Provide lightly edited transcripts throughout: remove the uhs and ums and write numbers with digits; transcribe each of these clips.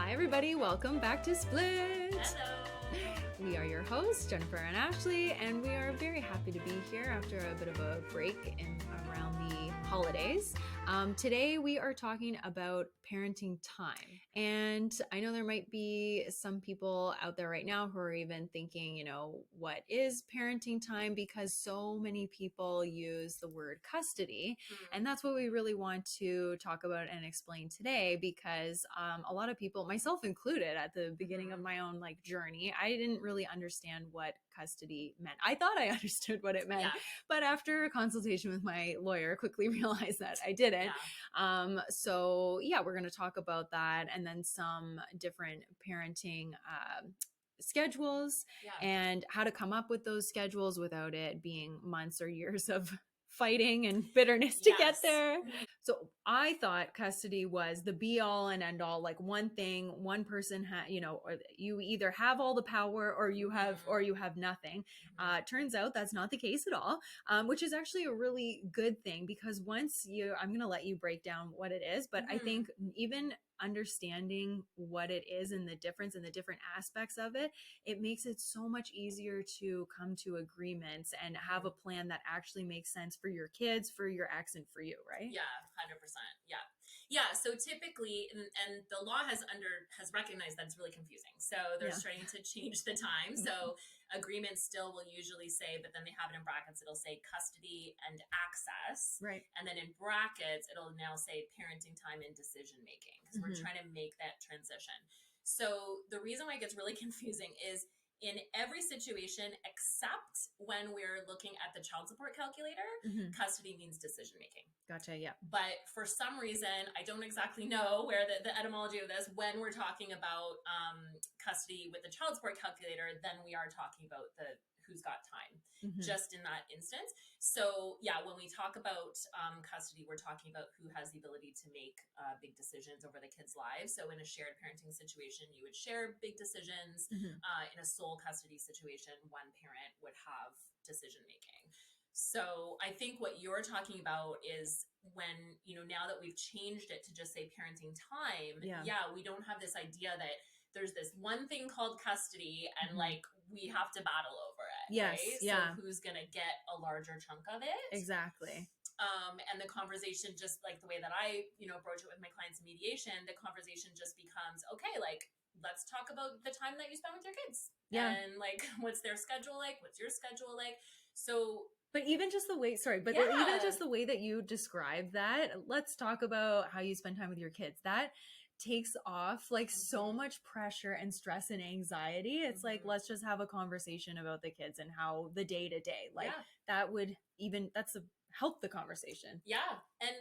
Hi everybody, welcome back to Split. Hello. We are your hosts, Jennifer and Ashley, and we are very happy to be here after a bit of a break in around the holidays. Today we are talking about parenting time. And I know there might be some people out there right now who are even thinking, what is parenting time? Because so many people use the word custody. And that's what we really want to talk about and explain today, because a lot of people, myself included, at the beginning of my own journey, I didn't really understand what custody meant. I thought I understood what it meant, but after a consultation with my lawyer, quickly realized that I didn't. So we're going to talk about that, and then some different parenting schedules and how to come up with those schedules without it being months or years of fighting and bitterness to get there. So I thought custody was the be all and end all, like one thing, one person or you either have all the power or you have nothing. Turns out that's not the case at all, which is actually a really good thing, because I'm going to let you break down what it is, but I think even understanding what it is and the difference and the different aspects of it, it makes it so much easier to come to agreements and have a plan that actually makes sense for your kids, for your ex, and for you, right? Yeah, 100%. Yeah. So typically, and the law has recognized that it's really confusing. So they're starting to change the time. So agreements still will usually say, but then they have it in brackets. It'll say custody and access. Right. And then in brackets, it'll now say parenting time and decision making, because we're trying to make that transition. So the reason why it gets really confusing is in every situation except when we're looking at the child support calculator, custody means decision making. Gotcha. Yeah. But for some reason, I don't exactly know where the etymology of this, when we're talking about custody with the child support calculator, then we are talking about the who's got time, just in that instance. So when we talk about custody, we're talking about who has the ability to make big decisions over the kids' lives. So in a shared parenting situation, you would share big decisions. In a sole custody situation, one parent would have decision making. So I think what you're talking about is when, now that we've changed it to just say parenting time, we don't have this idea that there's this one thing called custody and we have to battle over it. Yes. Right? Yeah. So who's going to get a larger chunk of it? Exactly. And the conversation, just like the way that I, broach it with my clients in mediation, the conversation just becomes, okay, let's talk about the time that you spend with your kids. Yeah. And what's their schedule like? What's your schedule like? So But even just the way that you described that, let's talk about how you spend time with your kids. That takes off so much pressure and stress and anxiety. It's let's just have a conversation about the kids and how the day to day, that's help the conversation. Yeah. And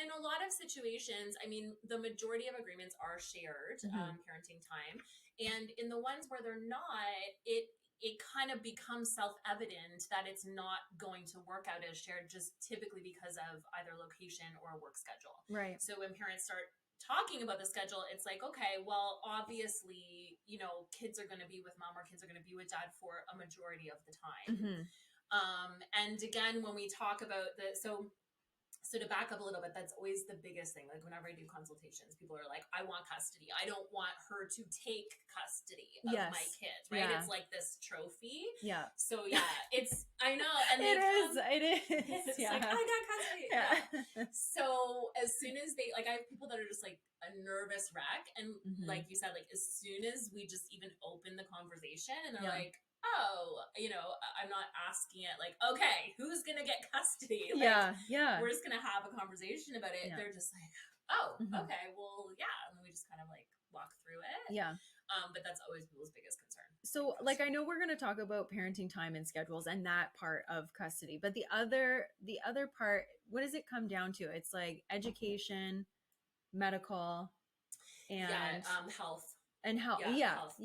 in a lot of situations, I mean, the majority of agreements are shared parenting time. And in the ones where they're not, it kind of becomes self-evident that it's not going to work out as shared, just typically because of either location or work schedule. Right. So when parents start talking about the schedule, it's okay, well, obviously, kids are going to be with mom or kids are going to be with dad for a majority of the time. And again, when we talk about so to back up a little bit, that's always the biggest thing. Whenever I do consultations, people are like, I want custody. I don't want her to take custody of my kids, right? Yeah. It's like this trophy. Yeah. So I know. And it is. It's I got custody. Yeah. So as soon as I have people that are just a nervous wreck. And like you said, as soon as we just even open the conversation and they're oh, I'm not asking it okay, who's going to get custody? We're just going to have a conversation about it. Yeah. They're just oh, okay, well, yeah. And then we just kind of walk through it. Yeah. But that's always people's biggest concern. So I know we're going to talk about parenting time and schedules and that part of custody, but the other part, what does it come down to? It's education, medical, and health. And health. Health.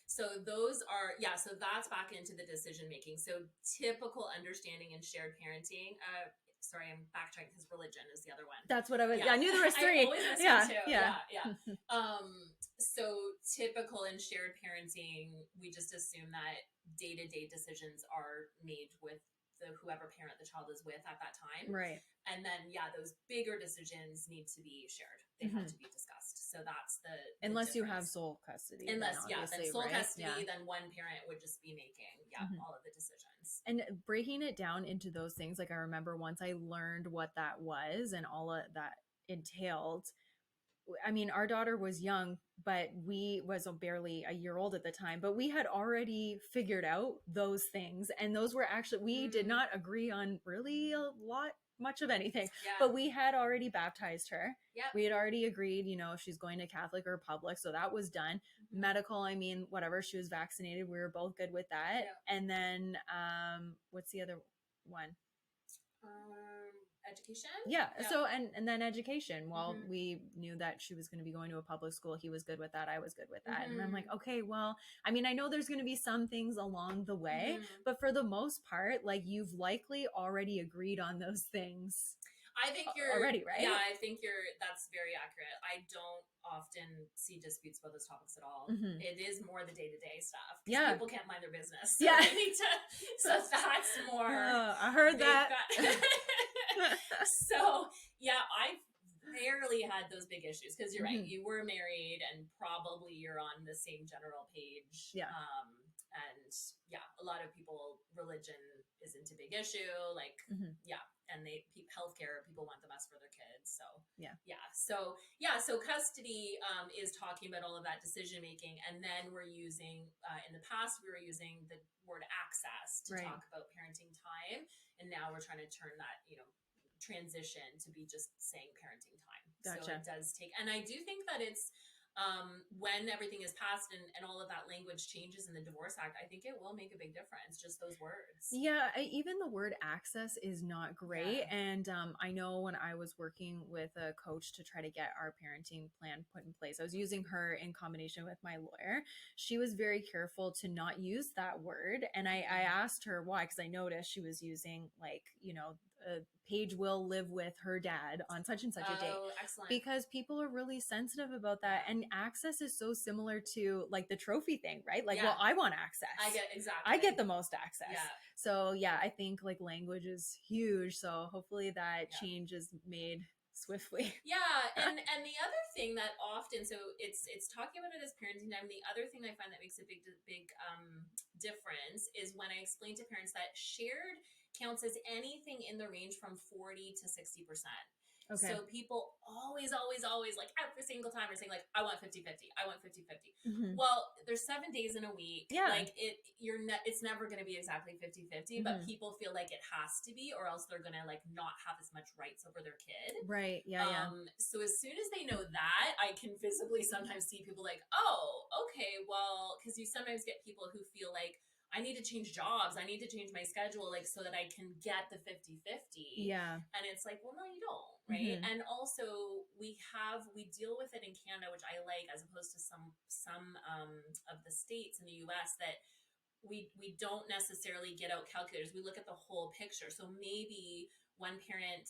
So those are, so that's back into the decision making. So typical understanding and shared parenting. Sorry, I'm backtracking because religion is the other one. That's what I was. Yeah. I knew there was three. I always miss one too. Yeah. So typical in shared parenting, we just assume that day-to-day decisions are made with the whoever parent the child is with at that time. Right. And then, those bigger decisions need to be shared. They have to be discussed. So that's the unless you difference. have sole custody. Unless, then sole right? custody, then one parent would just be making, all of the decisions. And breaking it down into those things, like I remember once I learned what that was and all of that entailed. I mean, our daughter was young, but we was barely a year old at the time, but we had already figured out those things. And those were actually, we did not agree on really much of anything, but we had already baptized her. We had already agreed, if she's going to Catholic or public. So that was done. Medical, I mean, whatever, she was vaccinated. We were both good with that. And then, what's the other one? Education. So and then education. Well, we knew that she was going to be going to a public school. He was good with that. I was good with that. And I'm like, okay, well, I mean, I know there's going to be some things along the way, but for the most part, like, you've likely already agreed on those things. I think you're already, right? Yeah, I think that's very accurate. I don't often see disputes about those topics at all. It is more the day-to-day stuff. People can't mind their business. So they need to, so that's more. I heard that. So I've rarely had those big issues because you're right. You were married and probably you're on the same general page. And a lot of people, religion isn't a big issue. Like, and healthcare, people want the best for their kids. So so custody is talking about all of that decision making, and then we're using in the past we were using the word access to talk about parenting time, and now we're trying to turn that transition to be just saying parenting time. Gotcha. So it does take, and I do think that it's when everything is passed and all of that language changes in the Divorce Act, I think it will make a big difference, just those words. Even the word access is not great. And I know when I was working with a coach to try to get our parenting plan put in place, I was using her in combination with my lawyer. She was very careful to not use that word. And I asked her why, because I noticed she was using Paige will live with her dad on such and such a date. Excellent. Because people are really sensitive about that. And access is so similar to like the trophy thing, right? Like, well, I want access. I get the most access. So I think like language is huge. So hopefully that change is made swiftly. And the other thing that often, so it's talking about it as parenting time. The other thing I find that makes a big difference is when I explain to parents that shared counts as anything in the range from 40 to 60%. Okay. So people always, like every single time are saying like, I want 50-50. I want 50-50. Well, there's 7 days in a week. Like it's never going to be exactly 50-50, but people feel like it has to be, or else they're going to like not have as much rights over their kid. Right. So as soon as they know that, I can visibly sometimes see people like, oh, okay, well, because you sometimes get people who feel like, I need to change jobs. I need to change my schedule, like, so that I can get the 50-50. And it's like, well, no, you don't. Right. And also we deal with it in Canada, which I like, as opposed to some of the states in the US that we don't necessarily get out calculators. We look at the whole picture. So maybe one parent,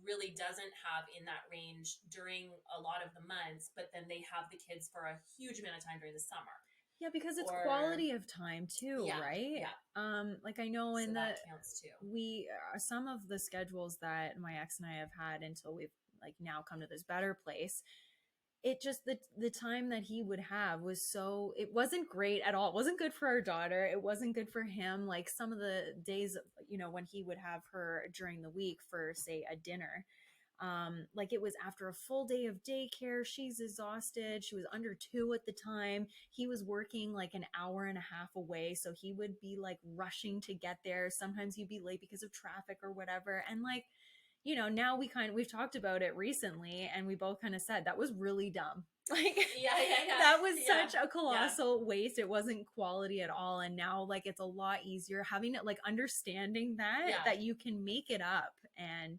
really doesn't have in that range during a lot of the months, but then they have the kids for a huge amount of time during the summer. Yeah, because it's quality of time too, right? Like I know in that counts too. Some of the schedules that my ex and I have had until we've like now come to this better place, it just the time that he would have was it wasn't great at all. It wasn't good for our daughter. It wasn't good for him. Like some of the days, when he would have her during the week for say a dinner, like it was after a full day of daycare. She's exhausted. She was under 2 at the time. He was working like an hour and a half away. So he would be like rushing to get there. Sometimes he'd be late because of traffic or whatever. And like, now we've talked about it recently and we both kind of said that was really dumb. Like, that was such a colossal waste. It wasn't quality at all. And now like, it's a lot easier having it, like understanding that you can make it up. And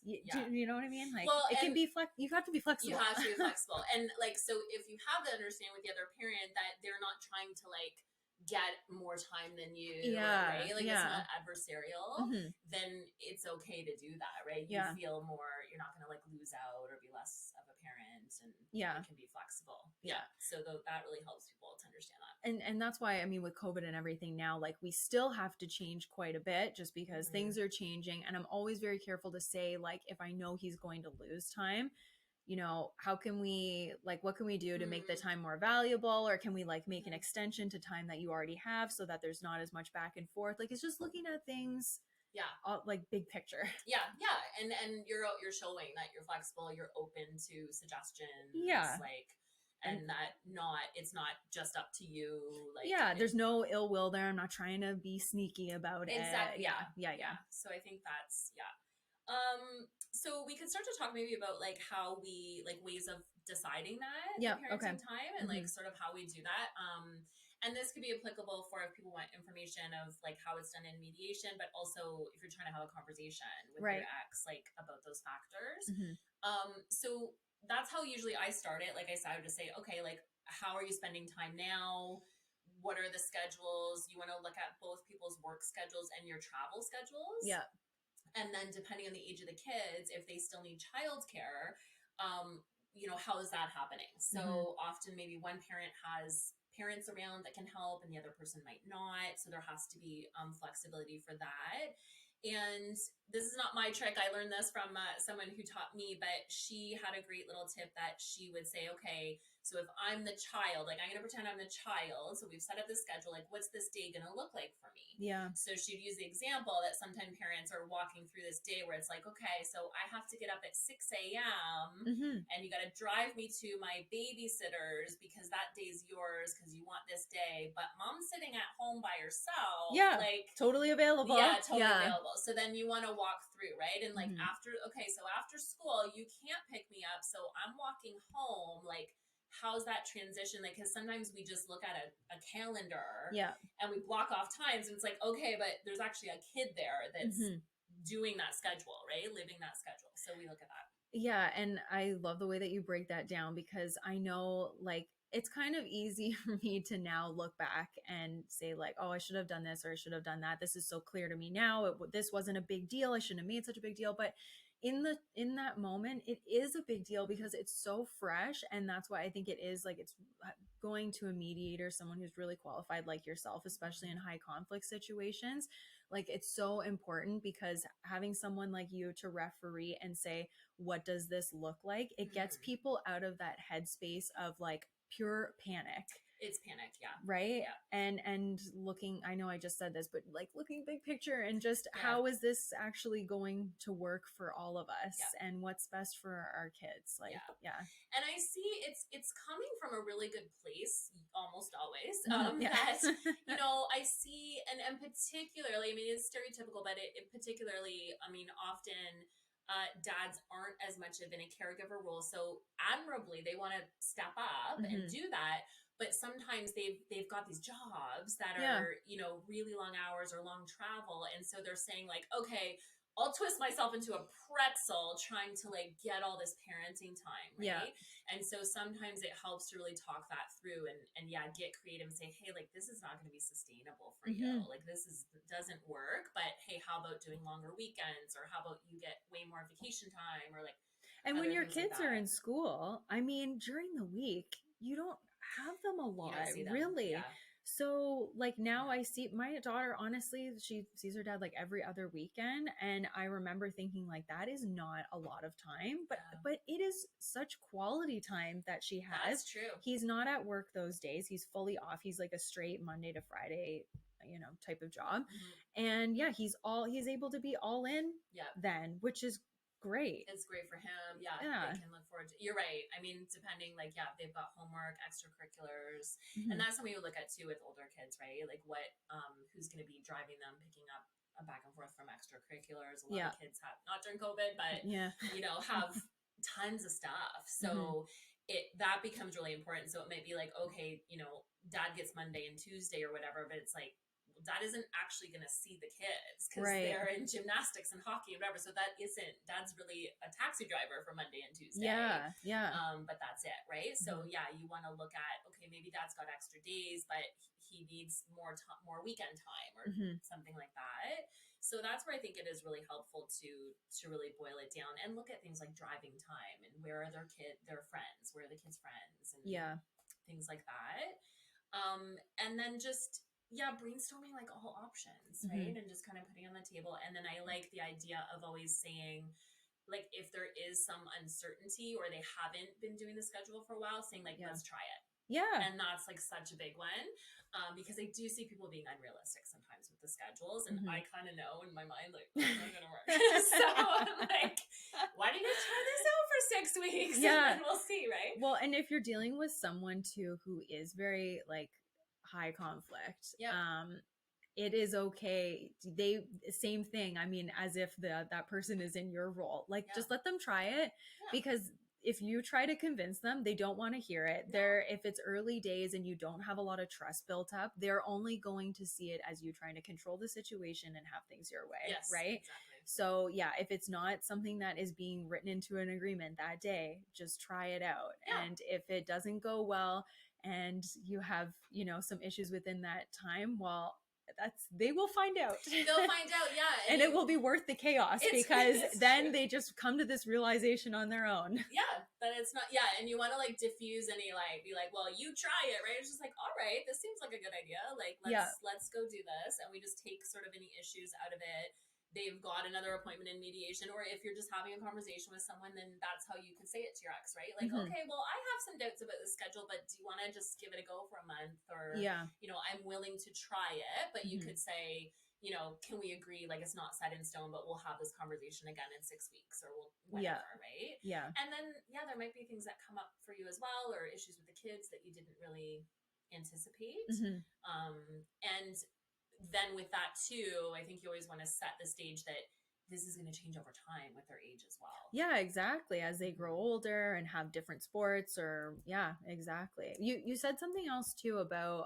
you know what I mean? Like, well, it can be you have to be flexible. You have to be flexible. And like, so if you have to understand with the other parent that they're not trying to like get more time than you, right? Like it's not adversarial, then it's okay to do that, right? You feel more, you're not going to like lose out or be less of a parent, and it can be flexible. Yeah. So that really helps people to understand that. And that's why, I mean, with COVID and everything now, like we still have to change quite a bit just because things are changing. And I'm always very careful to say, like, if I know he's going to lose time, you know, how can we, like, what can we do to make the time more valuable? Or can we like make an extension to time that you already have so that there's not as much back and forth? Like, it's just looking at things, like big picture. Yeah. And you're showing that you're flexible, you're open to suggestions. Like, and that it's not just up to you. Like, there's no ill will there. I'm not trying to be sneaky about it. Exactly. Yeah. So I think that's, so we could start to talk maybe about like how we, like ways of deciding that parenting time and like sort of how we do that. And this could be applicable for if people want information of like how it's done in mediation, but also if you're trying to have a conversation with your ex, like about those factors. So that's how usually I start it. Like I said, I would just say, okay, like how are you spending time now? What are the schedules? You want to look at both people's work schedules and your travel schedules. Yeah. And then depending on the age of the kids, if they still need childcare, you know, how is that happening? So often maybe one parent has parents around that can help and the other person might not. So there has to be flexibility for that. And this is not my trick. I learned this from someone who taught me, but she had a great little tip that she would say, okay, so if I'm the child, like I'm going to pretend I'm the child. So we've set up the schedule, like what's this day going to look like for me? Yeah. So she'd use the example that sometimes parents are walking through this day where it's like, okay, so I have to get up at 6 a.m. And you got to drive me to my babysitters because that day's yours because you want this day. But mom's sitting at home by herself. Yeah. Like totally available. Yeah, totally available. So then you want to walk through, right? And like after school, you can't pick me up. So I'm walking home. Like, how's that transition? Like, because sometimes we just look at a calendar and we block off times and it's like, okay, but there's actually a kid there that's doing that schedule, right? Living that schedule. So we look at that. Yeah. And I love the way that you break that down because I know like it's kind of easy for me to now look back and say like, oh, I should have done this or I should have done that. This is so clear to me now. This wasn't a big deal. I shouldn't have made such a big deal. But in that moment, it is a big deal because it's so fresh. And that's why I think it is like, it's going to a mediator, someone who's really qualified like yourself, especially in high conflict situations. Like it's so important because having someone like you to referee and say, what does this look like? It gets people out of that headspace of like pure panic. It's panic, right? Yeah. And looking, I know I just said this, but like looking big picture and just how is this actually going to work for all of us and what's best for our kids? Like and I see it's coming from a really good place almost always. That you know, I see and particularly, I mean it's stereotypical, but it particularly, I mean often dads aren't as much of in a caregiver role. So admirably, they want to step up and do that. But sometimes they've got these jobs that are, you know, really long hours or long travel. And so they're saying like, okay, I'll twist myself into a pretzel trying to like get all this parenting time. Right. Yeah. And so sometimes it helps to really talk that through and get creative and say, hey, like this is not going to be sustainable for you. Like this doesn't work, but hey, how about doing longer weekends or how about you get way more vacation time or like, and when your kids are in school, I mean, during the week, you don't have them a lot, really. So like now I see my daughter, honestly, she sees her dad like every other weekend. And I remember thinking like, that is not a lot of time, but it is such quality time that she has. That's true. He's not at work those days. He's fully off. He's like a straight Monday to Friday, you know, type of job. And he's able to be all in then, which is great. It's great for him. They can look forward to. You're right. I mean, depending, like, if they've got homework, extracurriculars, and that's something you look at too with older kids, right? Like, what, who's going to be driving them, picking up back and forth from extracurriculars. A lot of kids have, not during COVID, but you know, have tons of stuff. So that becomes really important. So it might be like, okay, you know, dad gets Monday and Tuesday or whatever, but it's like, dad isn't actually going to see the kids because they're in gymnastics and hockey and whatever. So dad's really a taxi driver for Monday and Tuesday. But that's it. Right. So you want to look at, okay, maybe dad's got extra days, but he needs more weekend time or something like that. So that's where I think it is really helpful to really boil it down and look at things like driving time and where are their friends, where are the kids' friends, and things like that. And then just, brainstorming like all options, right? And just kind of putting on the table. And then I like the idea of always saying, like, if there is some uncertainty or they haven't been doing the schedule for a while, saying like, let's try it. Yeah. And that's like such a big one, because I do see people being unrealistic sometimes with the schedules. And I kind of know in my mind, like, it's not going to work. So I'm like, why don't you try this out for 6 weeks? Yeah. And then we'll see, right? Well, and if you're dealing with someone too who is very like high conflict, it is okay. They same thing. I mean, as if that person is in your role. Like, just let them try it, because if you try to convince them, they don't want to hear it. If it's early days and you don't have a lot of trust built up, they're only going to see it as you trying to control the situation and have things your way, right? Exactly. So if it's not something that is being written into an agreement that day, just try it out. And if it doesn't go well and you have, some issues within that time, well, they will find out. They'll find out, and it will be worth the chaos, because then they just come to this realization on their own. That it's not, and you want to like diffuse any, like, be like, well, you try it, right? It's just like, all right, this seems like a good idea. Like, let's go do this. And we just take sort of any issues out of it. They've got another appointment in mediation, or if you're just having a conversation with someone, then that's how you can say it to your ex, right? Like, okay, well, I have some doubts about the schedule, but do you want to just give it a go for a month? Or, I'm willing to try it, but you could say, can we agree, like, it's not set in stone, but we'll have this conversation again in 6 weeks, or whatever, right? And then, there might be things that come up for you as well, or issues with the kids that you didn't really anticipate. And then with that too, I think you always want to set the stage that this is going to change over time with their age as well. Yeah, exactly. As they grow older and have different sports, or exactly. You said something else too about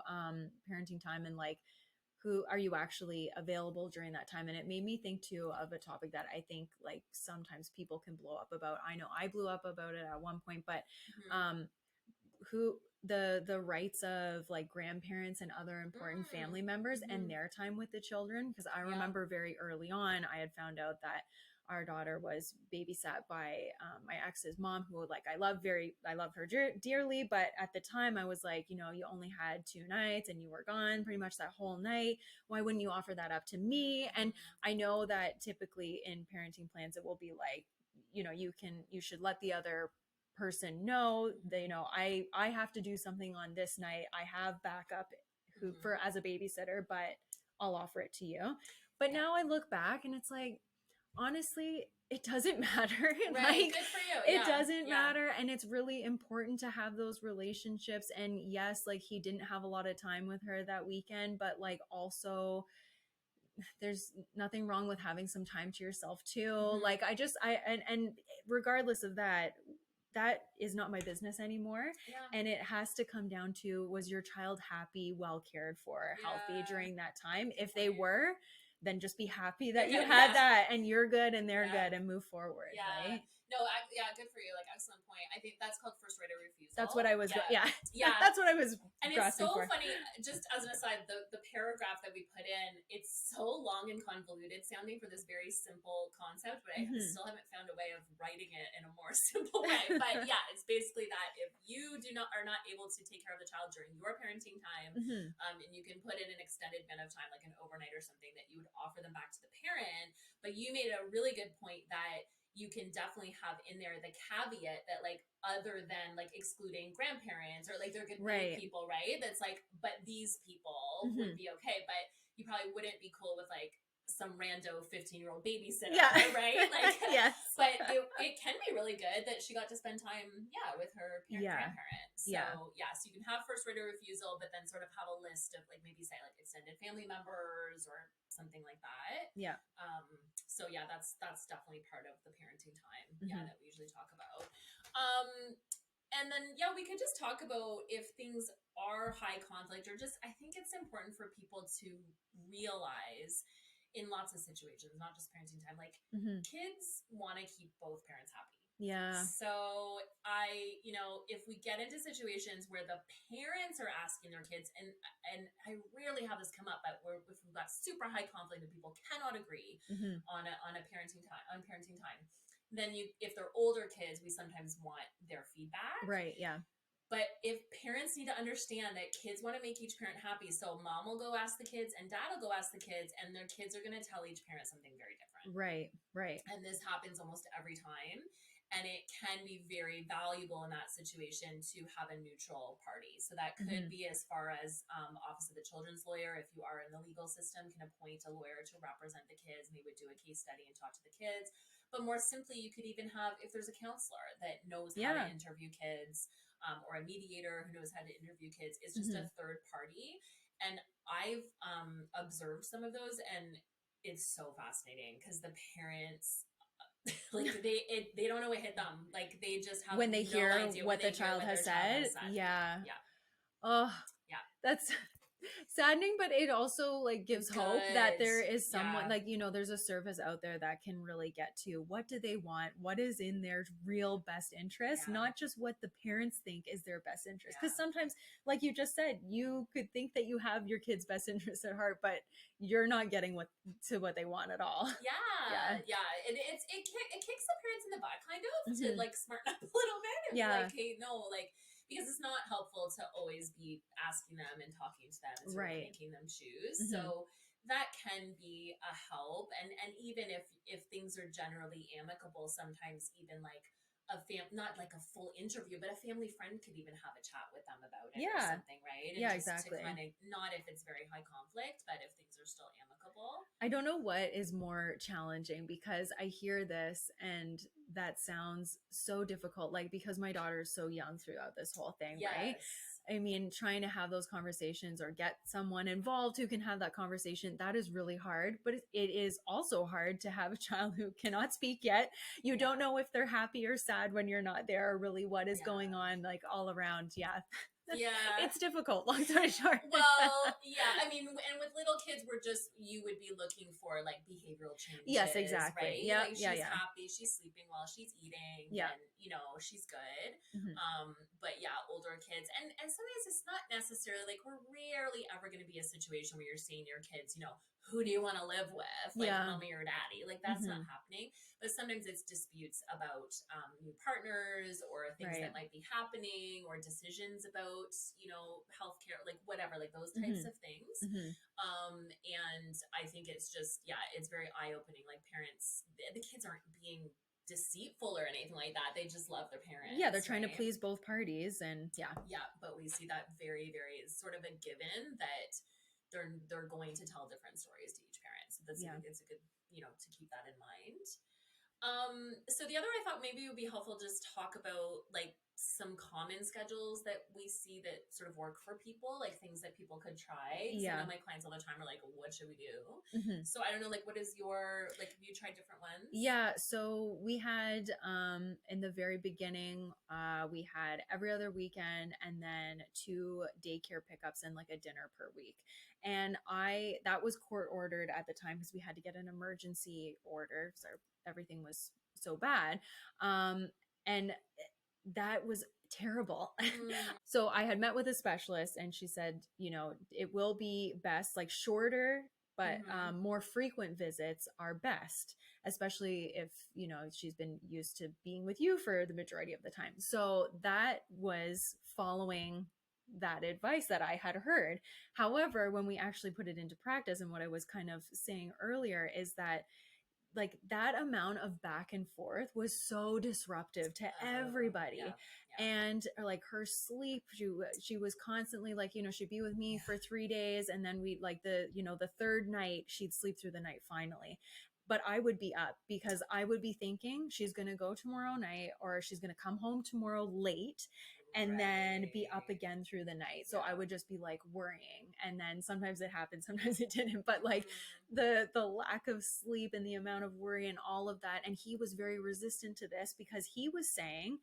parenting time, and like, who are you actually available during that time? And it made me think too of a topic that I think like sometimes people can blow up about. I know I blew up about it at one point, but who the rights of like grandparents and other important family members and their time with the children. Because I remember very early on, I had found out that our daughter was babysat by my ex's mom, who like I love her dearly, but at the time I was like, you only had 2 nights and you were gone pretty much that whole night. Why wouldn't you offer that up to me? And I know that typically in parenting plans it will be like, you should let the other person know that, I have to do something on this night. I have backup for as a babysitter, but I'll offer it to you. But now I look back and it's like, honestly, it doesn't matter. Right. Like, good for you. It doesn't matter. And it's really important to have those relationships. And yes, like he didn't have a lot of time with her that weekend, but like also there's nothing wrong with having some time to yourself too. Like and regardless of that is not my business anymore. And it has to come down to, was your child happy, well cared for, healthy during that time? If they were, then just be happy that you had that and you're good and they're good and move forward. Right? No, good for you. Like, excellent point. I think that's called first right of refusal. That's what I was, that's what I was And it's so funny, just as an aside, the paragraph that we put in, it's so long and convoluted sounding for this very simple concept, but I still haven't found a way of writing it in a more simple way. But it's basically that if you are not able to take care of the child during your parenting time, and you can put in an extended amount of time, like an overnight or something, that you would offer them back to the parent. But you made a really good point that you can definitely have in there the caveat that, like, other than like excluding grandparents, or like there could be people, right? That's like, but these people would be okay, but you probably wouldn't be cool with like some rando 15-year-old babysitter, right? Like, but it can be really good that she got to spend time, with her grandparents. So, so you can have first right of refusal, but then sort of have a list of like, maybe say like extended family members or something like that. So that's definitely part of the parenting time, that we usually talk about. And then, we could just talk about if things are high conflict, or just, I think it's important for people to realize in lots of situations, not just parenting time, like kids want to keep both parents happy. So if we get into situations where the parents are asking their kids, and I rarely have this come up, but if we've got super high conflict and people cannot agree on a parenting time, then if they're older kids, we sometimes want their feedback. But if parents need to understand that kids want to make each parent happy, so mom will go ask the kids and dad will go ask the kids, and their kids are going to tell each parent something very different. Right. And this happens almost every time. And it can be very valuable in that situation to have a neutral party. So that could be as far as Office of the Children's Lawyer, if you are in the legal system, can appoint a lawyer to represent the kids, and they would do a case study and talk to the kids. But more simply, you could even have, if there's a counselor that knows how to interview kids, or a mediator who knows how to interview kids, it's just a third party. And I've observed some of those, and it's so fascinating because the parents, like they don't know what hit them. Like they just have when they no hear idea what the child has said. Yeah. Oh, yeah. That's saddening, but it also like gives hope that there is someone like, you know, there's a service out there that can really get to what do they want, what is in their real best interest, not just what the parents think is their best interest. Because sometimes, like you just said, you could think that you have your kid's best interest at heart, but you're not getting what they want at all. And it kicks the parents in the butt kind of to like smarten up a little bit and be like, hey, no, like, because it's not helpful to always be asking them and talking to them and sort of making them choose. So that can be a help. And even if things are generally amicable, sometimes even like not like a full interview, but a family friend could even have a chat with them about it or something, right? And exactly. to kind of, not if it's very high conflict, but if things are still amicable. I don't know what is more challenging, because I hear this and that sounds so difficult, like because my daughter is so young throughout this whole thing, right? I mean, trying to have those conversations or get someone involved who can have that conversation, that is really hard. But it is also hard to have a child who cannot speak yet. You don't know if they're happy or sad when you're not there, or really what is going on, like all around. It's difficult, long story short. Well, I mean, and with little kids, you would be looking for like behavioral changes. Yes, exactly. Right? Like she's happy, she's sleeping while she's eating, and you know, she's good. But older kids, and sometimes it's not necessarily like, we're rarely ever going to be a situation where you're seeing your kids, you know, who do you want to live with, like mommy or daddy, like that's not happening. But sometimes it's disputes about new partners, or things that might be happening, or decisions about, you know, healthcare, like whatever, like those types of things. And I think it's just, it's very eye-opening. Like parents, the kids aren't being deceitful or anything like that. They just love their parents. They're trying to please both parties, and but we see that very, very sort of a given that they're going to tell different stories to each parent. So that's it's a good, you know, to keep that in mind. So the other, I thought maybe it would be helpful to just talk about like some common schedules that we see that sort of work for people, like things that people could try. I know my clients all the time are like, what should we do? So I don't know, like, what is your, like, have you tried different ones? So we had in the very beginning, we had every other weekend, and then 2 daycare pickups and like a dinner per week. And that was court ordered at the time, because we had to get an emergency order, so everything was so bad. And that was terrible. So I had met with a specialist, and she said, you know, it will be best, like shorter, but more frequent visits are best, especially if, you know, she's been used to being with you for the majority of the time. So that was following that advice that I had heard. However, when we actually put it into practice, and what I was kind of saying earlier is that, like, that amount of back and forth was so disruptive to everybody. And like her sleep, she was constantly like, you know, she'd be with me for 3 days, and then we like the 3rd night she'd sleep through the night finally. But I would be up, because I would be thinking she's going to go tomorrow night, or she's going to come home tomorrow late, and then be up again through the night. So I would just be like worrying. And then sometimes it happened, sometimes it didn't. But like the lack of sleep and the amount of worry and all of that. And he was very resistant to this, because he was saying,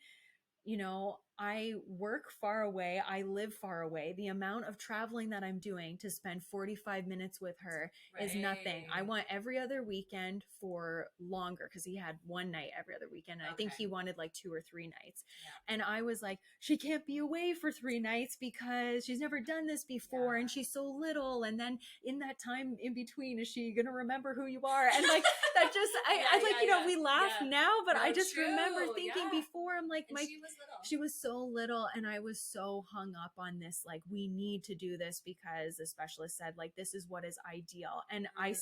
you know, I work far away. I live far away. The amount of traveling that I'm doing to spend 45 minutes with her is nothing. I want every other weekend for longer, because he had 1 night every other weekend. And I think he wanted like 2 or 3 nights. And I was like, she can't be away for 3 nights because she's never done this before, and she's so little. And then in that time in between, is she going to remember who you are? And like, that just, I like, you know, we laugh now, but I just remember thinking before, I'm like, she was little. She was so so little, and I was so hung up on this, like, we need to do this because the specialist said, like, this is what is ideal. And I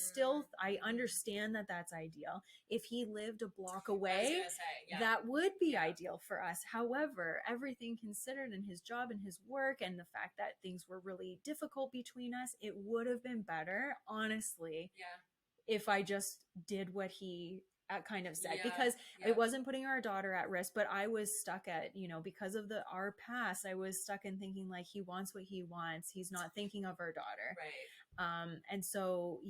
understand that that's ideal. If he lived a block away, that would be ideal for us. However, everything considered, in his job and his work, and the fact that things were really difficult between us, it would have been better, honestly, if I just did what he kind of said, because it wasn't putting our daughter at risk, but I was stuck at, because of our past, I was stuck in thinking, like, he wants what he wants. He's not thinking of our daughter. And so,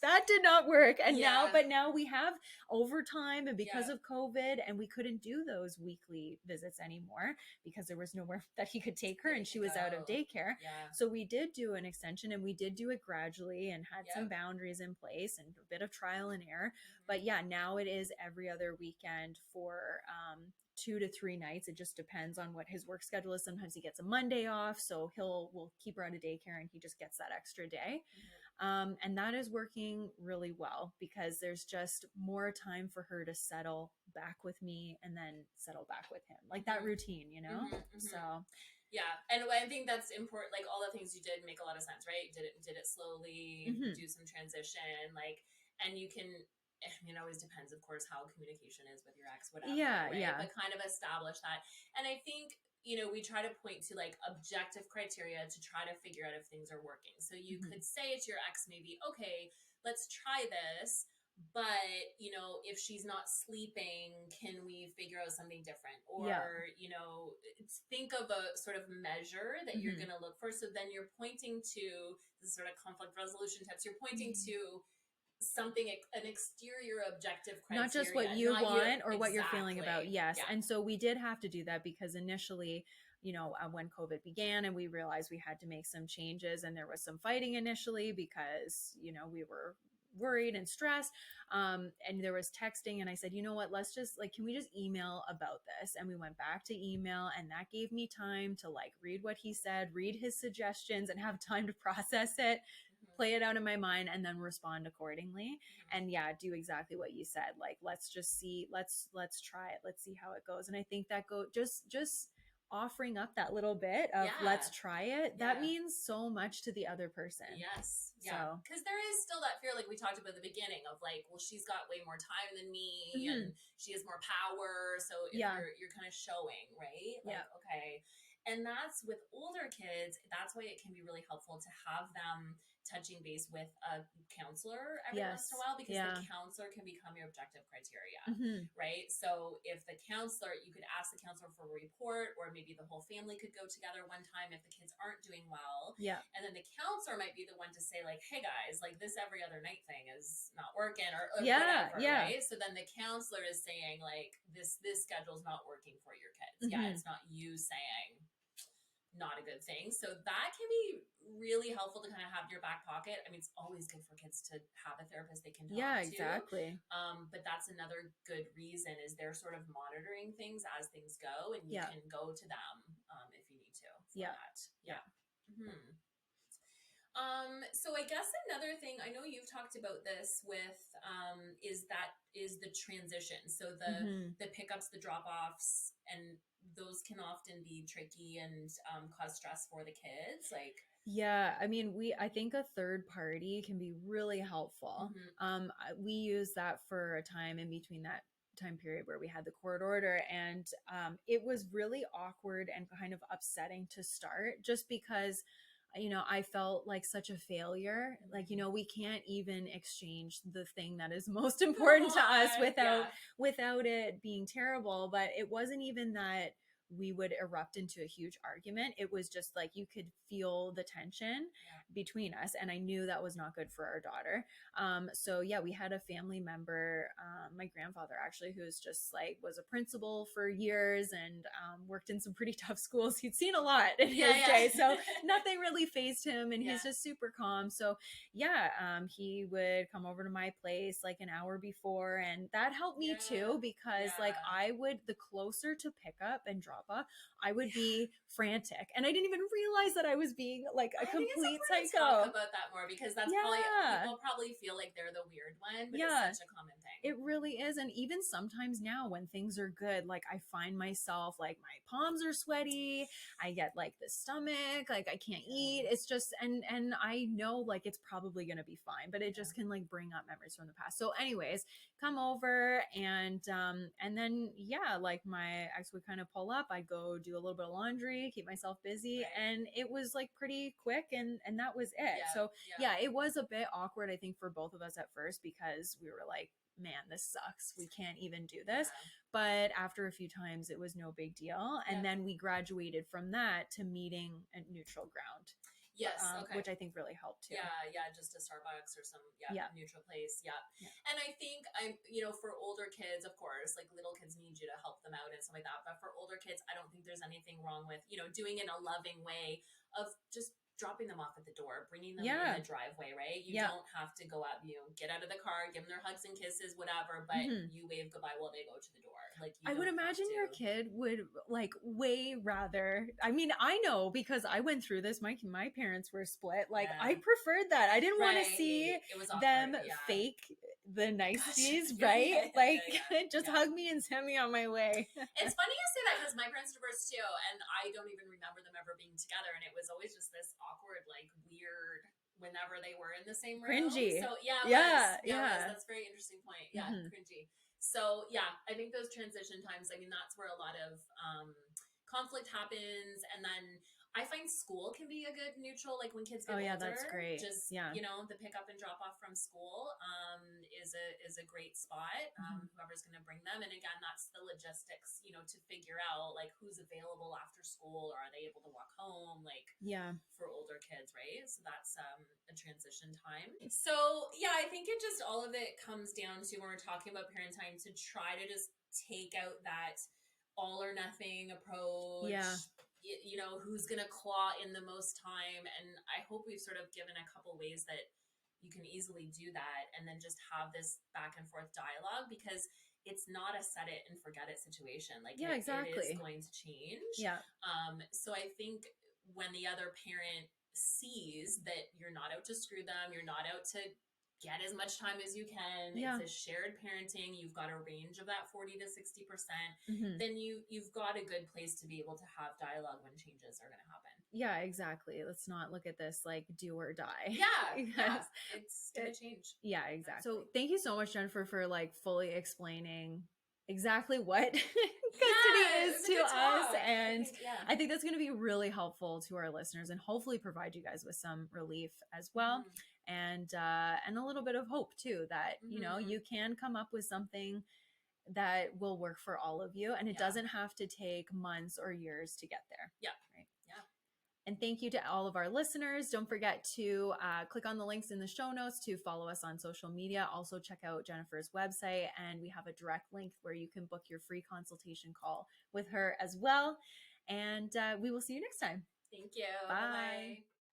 that did not work. And now we have overtime, and because of COVID, and we couldn't do those weekly visits anymore because there was nowhere that he could take her, and she was out of daycare. So we did do an extension, and we did do it gradually, and had some boundaries in place and a bit of trial and error. But now it is every other weekend for 2 to 3 nights. It just depends on what his work schedule is. Sometimes he gets a Monday off, so we'll keep her out of daycare, and he just gets that extra day. And that is working really well, because there's just more time for her to settle back with me and then settle back with him, like that routine, So and I think that's important. Like, all the things you did make a lot of sense, right? Did it slowly, do some transition, like, and you can, I mean, it always depends, of course, how communication is with your ex, whatever. But kind of establish that. And I think, we try to point to, like, objective criteria to try to figure out if things are working. So you could say to your ex, maybe, okay, let's try this. But, if she's not sleeping, can we figure out something different? Or, think of a sort of measure that you're going to look for. So then you're pointing to the sort of conflict resolution tips. You're pointing to something, an exterior objective criteria, not just what you want or what you're feeling about. And so we did have to do that, because initially, when COVID began and we realized we had to make some changes, and there was some fighting initially because we were worried and stressed, and there was texting, and I said, you know what, let's just, like, can we just email about this? And we went back to email, and that gave me time to, like, read what he said, read his suggestions, and have time to process it, play it out in my mind, and then respond accordingly. And do exactly what you said. Like, let's just see, let's try it. Let's see how it goes. And I think that just offering up that little bit of let's try it, that means so much to the other person. So, because there is still that fear, like we talked about at the beginning, of, like, well, she's got way more time than me, and she has more power. So if you're kind of showing, right? Like, okay. And that's with older kids. That's why it can be really helpful to have them touching base with a counselor every once in a while, because the counselor can become your objective criteria, right? So if the counselor, you could ask the counselor for a report, or maybe the whole family could go together one time if the kids aren't doing well. And then the counselor might be the one to say, like, hey guys, like, this every other night thing is not working, or whatever, right? So then the counselor is saying, like, this schedule's not working for your kids. It's not you saying not a good thing. So that can be really helpful to kind of have in your back pocket. I mean, it's always good for kids to have a therapist they can talk to. Exactly. But that's another good reason, is they're sort of monitoring things as things go, and you can go to them if you need to for that. So I guess another thing, I know you've talked about this with, is the transition. So the pickups, the drop-offs, and those can often be tricky and cause stress for the kids. Like, I mean, I think a third party can be really helpful. We used that for a time in between that time period where we had the court order, and it was really awkward and kind of upsetting to start, just because I felt like such a failure. Like, we can't even exchange the thing that is most important to us without it being terrible. But it wasn't even that we would erupt into a huge argument. It was just like, you could feel the tension between us, and I knew that was not good for our daughter. So we had a family member, my grandfather actually, who's just like, was a principal for years, and worked in some pretty tough schools. He'd seen a lot in his day, so nothing really fazed him, and he's just super calm. So he would come over to my place like an hour before, and that helped me too, because like, the closer to pick up and drop off, I would be frantic. And I didn't even realize that I was being like a complete it's important to psycho. talk about that more, because that's probably, people probably feel like they're the weird one, but it's such a common thing. It really is. And even sometimes now when things are good, like I find myself like my palms are sweaty. I get like the stomach, like I can't eat. It's just, and I know like it's probably going to be fine, but it just can like bring up memories from the past. So anyways, come over and then, like my ex would kind of pull up. I'd go do a little bit of laundry, keep myself busy. And it was like pretty quick and that was it. So it was a bit awkward, I think, for both of us at first, because we were like, man, this sucks. We can't even do this. But after a few times, it was no big deal. And then we graduated from that to meeting a neutral ground. Yes. Which I think really helped too. Just a Starbucks or some neutral place. And I think for older kids, of course, like little kids need you to help them out and stuff like that. But for older kids, I don't think there's anything wrong with, doing it in a loving way of just dropping them off at the door, bringing them in the driveway, right? You don't have to go out, get out of the car, give them their hugs and kisses, whatever, but you wave goodbye while they go to the door. Like, I would imagine your kid would like way rather, I mean, I know because I went through this, my parents were split. Like I preferred that. I didn't want to see them fake the niceties, right? Just hug me and send me on my way. It's funny you say that, because my parents divorced too, and I don't even remember them ever being together, and it was always just this awkward, like weird whenever they were in the same room. Cringy. So that's a very interesting point. Cringy. So I think those transition times, I mean, that's where a lot of conflict happens. And then I find school can be a good neutral, like when kids get older. That's great. Just the pick up and drop off from school is a great spot. Whoever's going to bring them, and again, that's the logistics, to figure out like who's available after school, or are they able to walk home, like for older kids, right? So that's a transition time. So I think it just, all of it comes down to, when we're talking about parent time, to try to just take out that all or nothing approach. Who's going to claw in the most time. And I hope we've sort of given a couple ways that you can easily do that, and then just have this back and forth dialogue, because it's not a set it and forget it situation. Like exactly. It is going to change. So I think when the other parent sees that you're not out to screw them, you're not out to get as much time as you can, it's a shared parenting, you've got a range of that 40 to 60%, then you've got a good place to be able to have dialogue when changes are going to happen. Exactly. Let's not look at this like do or die. It's going to change. Exactly. So thank you so much, Jennifer, for like fully explaining exactly what custody is to us. And I think that's going to be really helpful to our listeners, and hopefully provide you guys with some relief as well. And a little bit of hope too, that, you can come up with something that will work for all of you. And it doesn't have to take months or years to get there. Right. And thank you to all of our listeners. Don't forget to click on the links in the show notes to follow us on social media. Also check out Jennifer's website, and we have a direct link where you can book your free consultation call with her as well. And we will see you next time. Thank you. Bye.